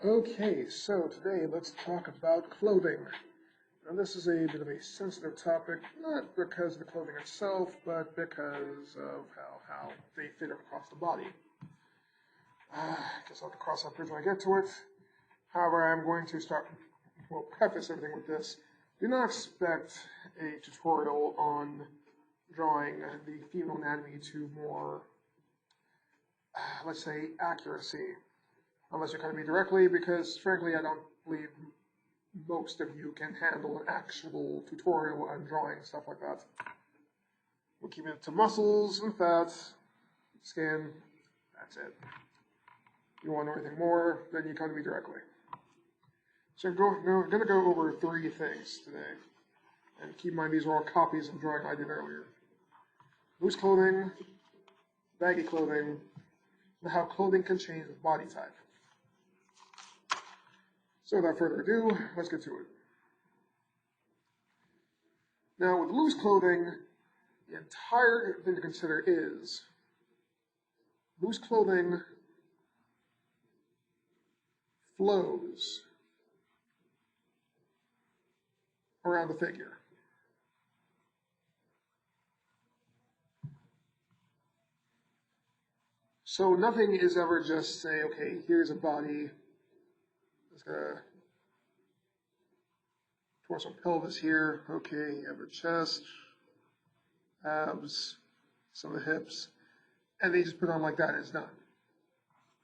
Okay, so today let's talk about clothing. Now, this is a bit of a sensitive topic, not because of the clothing itself, but because of how they fit across the body. I guess I'll have to cross that bridge when I get to it. However, I'm going to preface everything with this. Do not expect a tutorial on drawing the female anatomy to more, let's say, accuracy, unless you come to me directly, because frankly, I don't believe most of you can handle an actual tutorial on drawing stuff like that. We'll keep it to muscles and fats, skin, that's it. If you want to know anything more, then you come to me directly. So I'm going to go over 3 things today. And keep in mind, these are all copies of drawing I did earlier. Loose clothing, baggy clothing, and how clothing can change with body type. So without further ado, let's get to it. Now, with loose clothing, the entire thing to consider is loose clothing flows around the figure. So nothing is ever just say, okay, here's a body, let's go torso and pelvis here, okay, you have a chest, abs, some of the hips, and they just put on like that and it's done.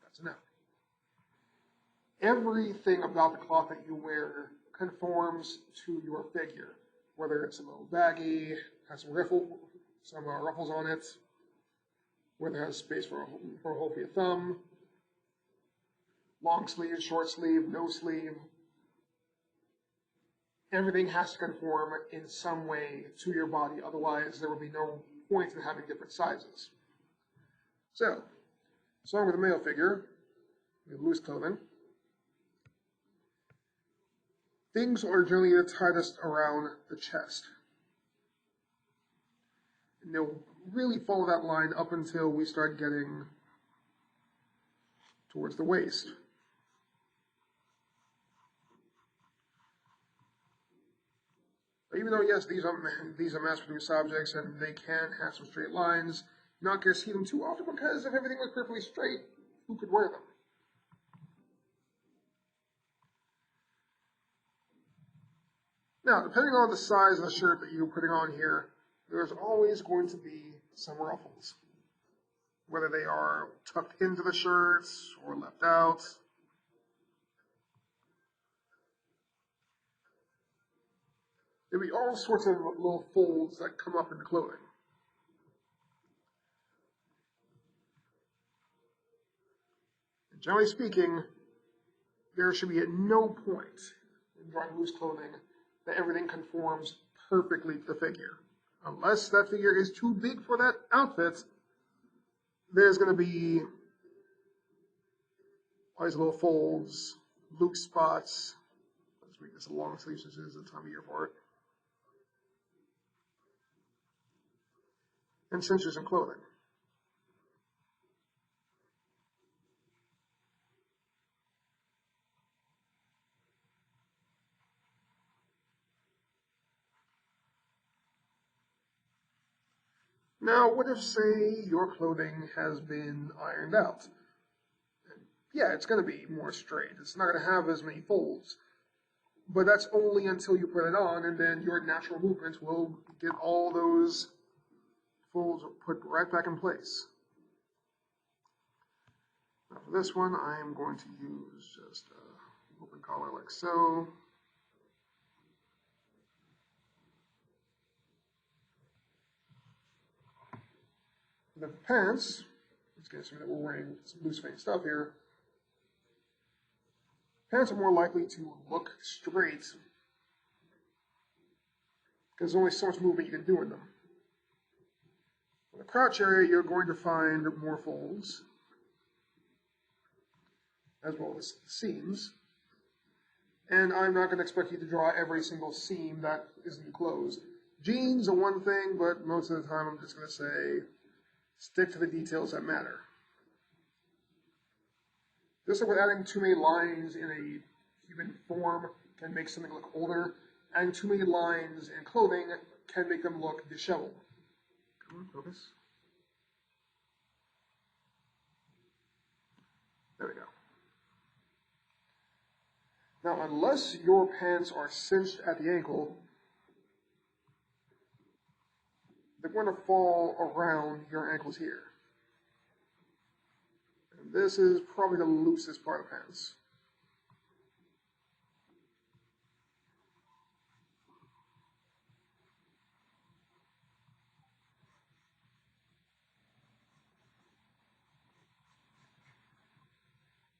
That's enough. Everything about the cloth that you wear conforms to your figure, whether it's a little baggy, has some ruffles on it, whether it has space for a hole for your thumb, long sleeve, short sleeve, no sleeve. Everything has to conform in some way to your body, otherwise there would be no point in having different sizes. So, starting with a male figure, we have loose clothing. Things are generally the tightest around the chest. And they'll really follow that line up until we start getting towards the waist. Even though, yes, these are mass-produced objects and they can have some straight lines, you're not going to see them too often because if everything was perfectly straight, who could wear them? Now, depending on the size of the shirt that you're putting on here, there's always going to be some ruffles, whether they are tucked into the shirt or left out. There'll be all sorts of little folds that come up in the clothing. And generally speaking, there should be at no point in drawing loose clothing that everything conforms perfectly to the figure. Unless that figure is too big for that outfit, there's going to be all these little folds, loose spots. Let's make this a long sleeve since it is the time of year for it. And cinches in clothing. Now, what if, say, your clothing has been ironed out? Yeah, it's going to be more straight. It's not going to have as many folds. But that's only until you put it on, and then your natural movement will get all those folds put right back in place. Now for this one, I am going to use just an open collar like so. The pants, let's get assuming that we're wearing some loose fitting stuff here. Pants are more likely to look straight because there's only so much movement you can do in them. In the crotch area, you're going to find more folds, as well as seams. And I'm not going to expect you to draw every single seam that isn't closed. Jeans are one thing, but most of the time I'm just going to say, stick to the details that matter. Just like with adding too many lines in a human form can make something look older, adding too many lines in clothing can make them look disheveled. Come on, focus. There we go. Now, unless your pants are cinched at the ankle, they're going to fall around your ankles here. And this is probably the loosest part of the pants.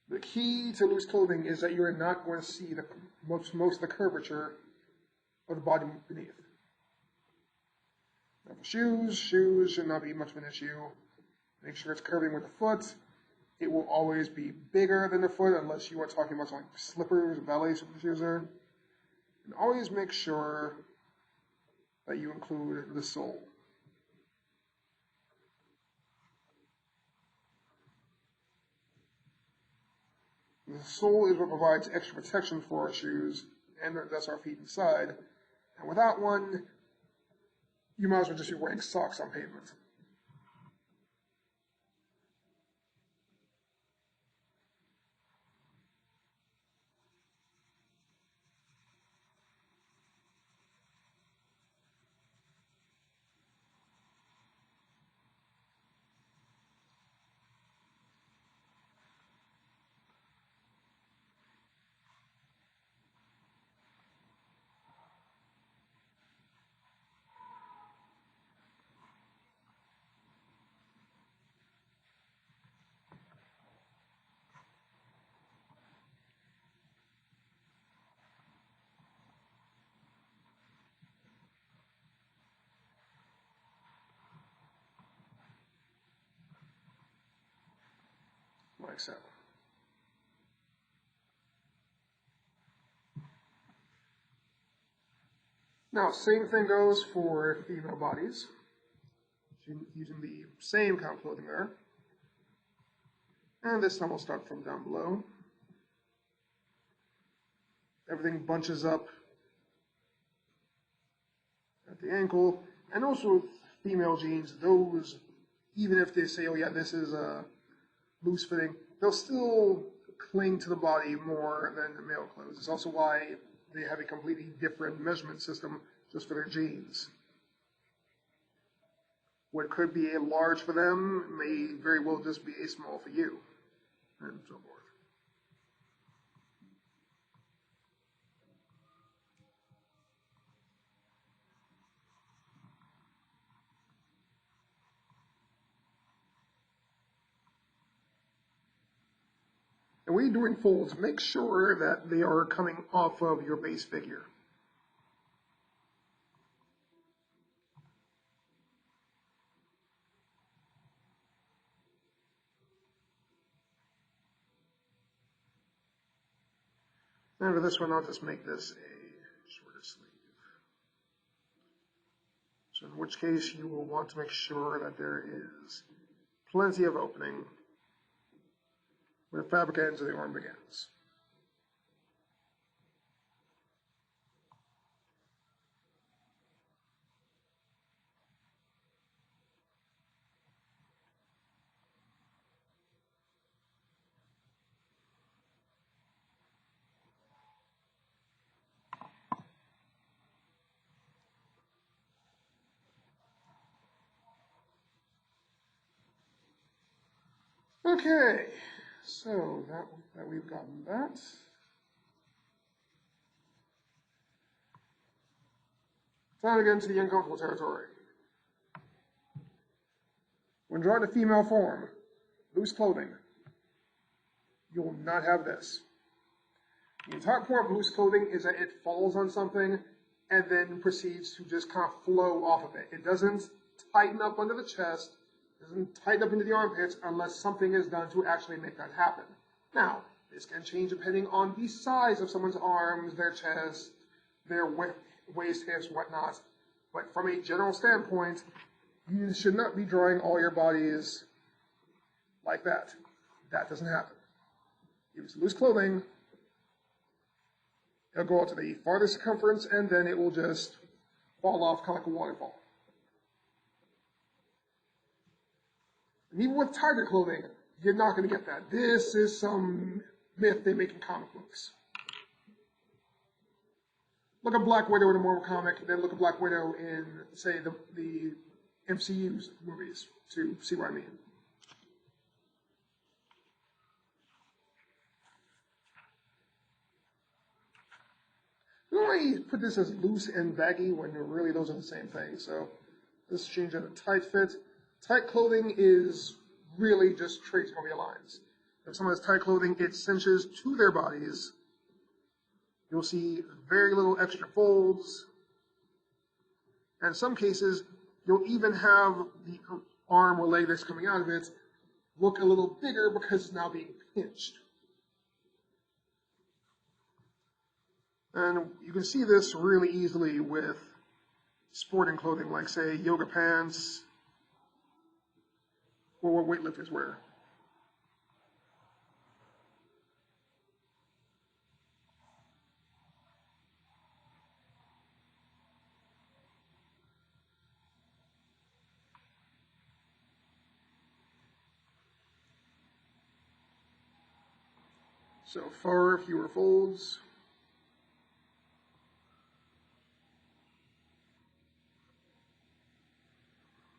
The key to loose clothing is that you're not going to see most of the curvature of the body beneath. Now for shoes should not be much of an issue. Make sure it's curving with the foot. It will always be bigger than the foot unless you are talking about like slippers, ballet shoes are. And always make sure that you include the sole. The sole is what provides extra protection for our shoes, and thus our feet inside. And without one, you might as well just be wearing socks on pavement. Like so. Now, same thing goes for female bodies. Using the same kind of clothing there. And this time we'll start from down below. Everything bunches up at the ankle. And also with female jeans, those, even if they say, oh yeah, this is loose fitting, they'll still cling to the body more than the male clothes. It's also why they have a completely different measurement system just for their jeans. What could be a large for them may very well just be a small for you, and so forth. And when you're doing folds, make sure that they are coming off of your base figure. And for this one, I'll just make this a shorter sleeve. So in which case, you will want to make sure that there is plenty of opening where the fabric ends and the arm begins. Okay, so that we've gotten that. Time to get into the uncomfortable territory. When drawing a female form, loose clothing, you will not have this. The entire point of loose clothing is that it falls on something and then proceeds to just kind of flow off of it. It doesn't tighten up under the chest, doesn't tighten up into the armpits unless something is done to actually make that happen. Now, this can change depending on the size of someone's arms, their chest, their waist, hips, whatnot. But from a general standpoint, you should not be drawing all your bodies like that. That doesn't happen. use loose clothing, it'll go out to the farthest circumference, and then it will just fall off kind of like a waterfall. And even with tighter clothing, you're not going to get that. This is some myth they make in comic books. Look at Black Widow in a Marvel comic, then look at Black Widow in, say, the MCU's movies to see what I mean. We already put this as loose and baggy when really those are the same thing. So let's change that to tight fit. Tight clothing is really just tracing over your lines. If someone has tight clothing, it cinches to their bodies. You'll see very little extra folds. And in some cases, you'll even have the arm or leg that's coming out of it look a little bigger because it's now being pinched. And you can see this really easily with sporting clothing, like, say, yoga pants, or what weightlifters wear. So far fewer folds.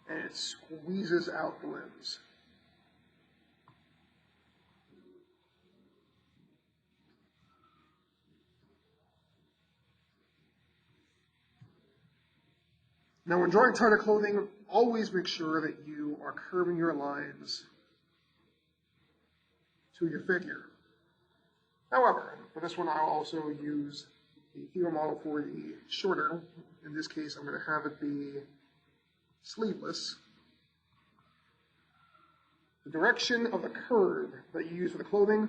And it squeezes out the limbs. Now, when drawing tighter clothing, always make sure that you are curving your lines to your figure. However, for this one, I'll also use the hero model for the shorter. In this case, I'm going to have it be sleeveless. The direction of the curve that you use for the clothing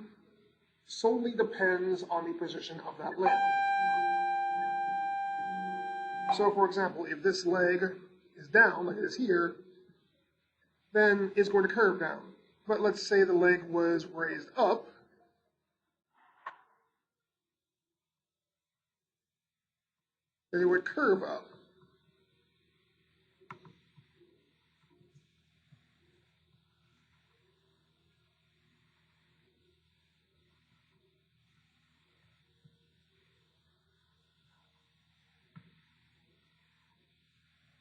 solely depends on the position of that leg. So, for example, if this leg is down, like it is here, then it's going to curve down. But let's say the leg was raised up, then it would curve up.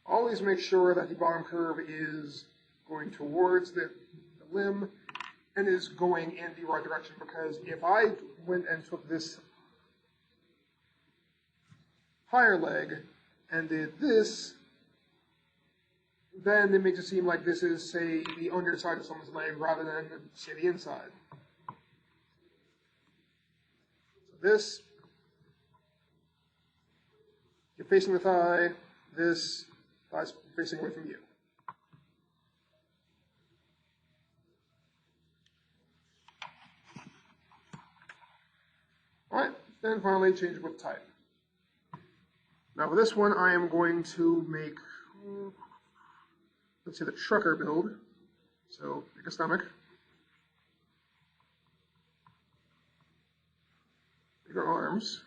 Always make sure that the bottom curve is going towards the limb and is going in the right direction, because if I went and took this higher leg and did this, then it makes it seem like this is, say, the underside of someone's leg rather than, say, the inside. So this, you're facing the thigh, this, thigh's facing away from you. Alright, then finally change it with type. Now for this one, I am going to make, let's say, the trucker build. So make a stomach, bigger arms,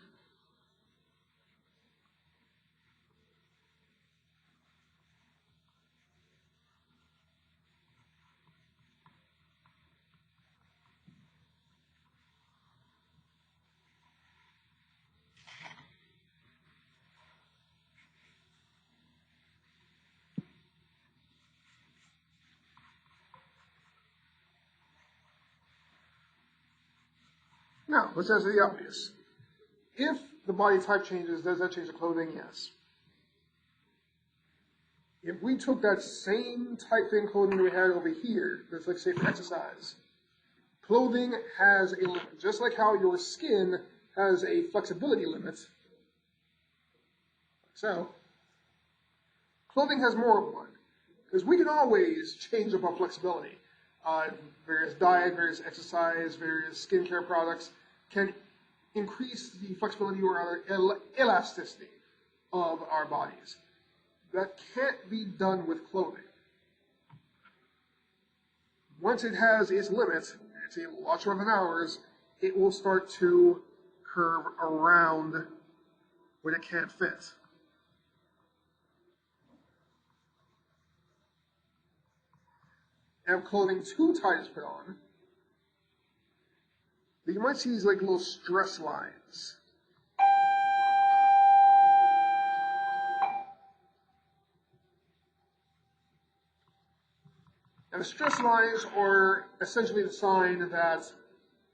now, let's answer the obvious. If the body type changes, does that change the clothing? Yes. If we took that same tight fitting clothing that we had over here, let's like say for exercise, clothing has a limit. Just like how your skin has a flexibility limit, so clothing has more of one. Because we can always change up our flexibility. Various diet, various exercise, various skincare products can increase the flexibility or rather elasticity of our bodies. That can't be done with clothing. Once it has its limit, say a lot shorter than ours, it will start to curve around when it can't fit. And if clothing too tight is put on, you might see these like little stress lines. And the stress lines are essentially the sign that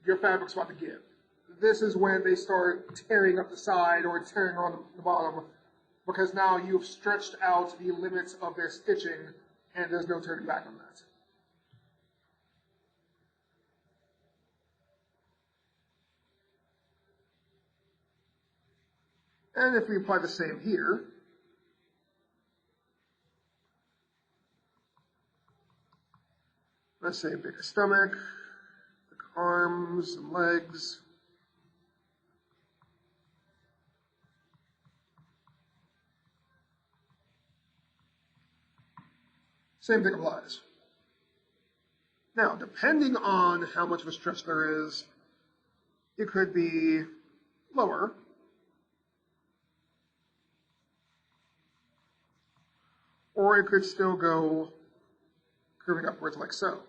your fabric's about to give. This is when they start tearing up the side or tearing on the bottom, because now you've stretched out the limits of their stitching and there's no turning back on that. And if we apply the same here, let's say bigger stomach, bigger arms and legs. Same thing applies. Now, depending on how much of a stretch there is, it could be lower, or it could still go curving upwards like so.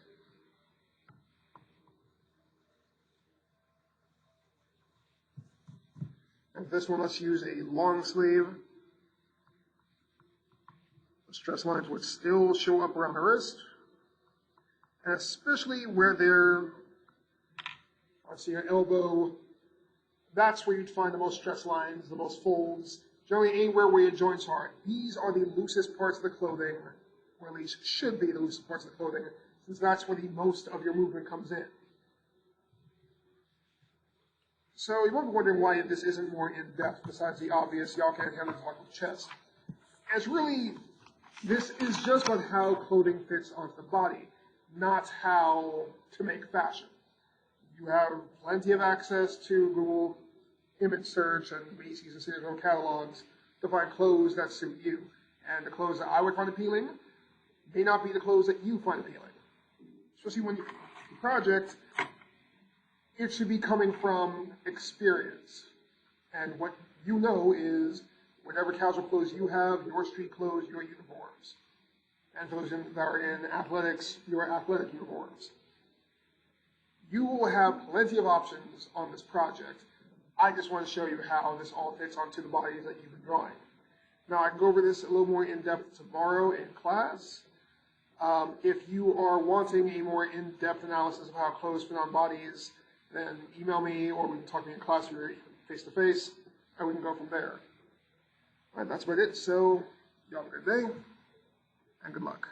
And this one, let's use a long sleeve. The stress lines would still show up around the wrist, and especially where they're, let's see, your elbow, that's where you'd find the most stress lines, the most folds, generally anywhere where your joints are. These are the loosest parts of the clothing, or at least should be the loosest parts of the clothing, since that's where the most of your movement comes in. So you might be wondering why this isn't more in-depth, besides the obvious, y'all can't handle the talk with chest. And it's really, this is just on how clothing fits onto the body, not how to make fashion. You have plenty of access to Google image search and Macy's and Sears catalogs to find clothes that suit you. And the clothes that I would find appealing may not be the clothes that you find appealing. Especially when you project, it should be coming from experience. And what you know is whatever casual clothes you have, your street clothes, your uniforms. And for those that are in athletics, your athletic uniforms. You will have plenty of options on this project. I just want to show you how this all fits onto the bodies that you've been drawing. Now, I can go over this a little more in depth tomorrow in class. If you are wanting a more in-depth analysis of how clothes fit on bodies, then email me, or we can talk to me in class or face-to-face, and we can go from there. All right, that's about it. So, y'all have a good day, and good luck.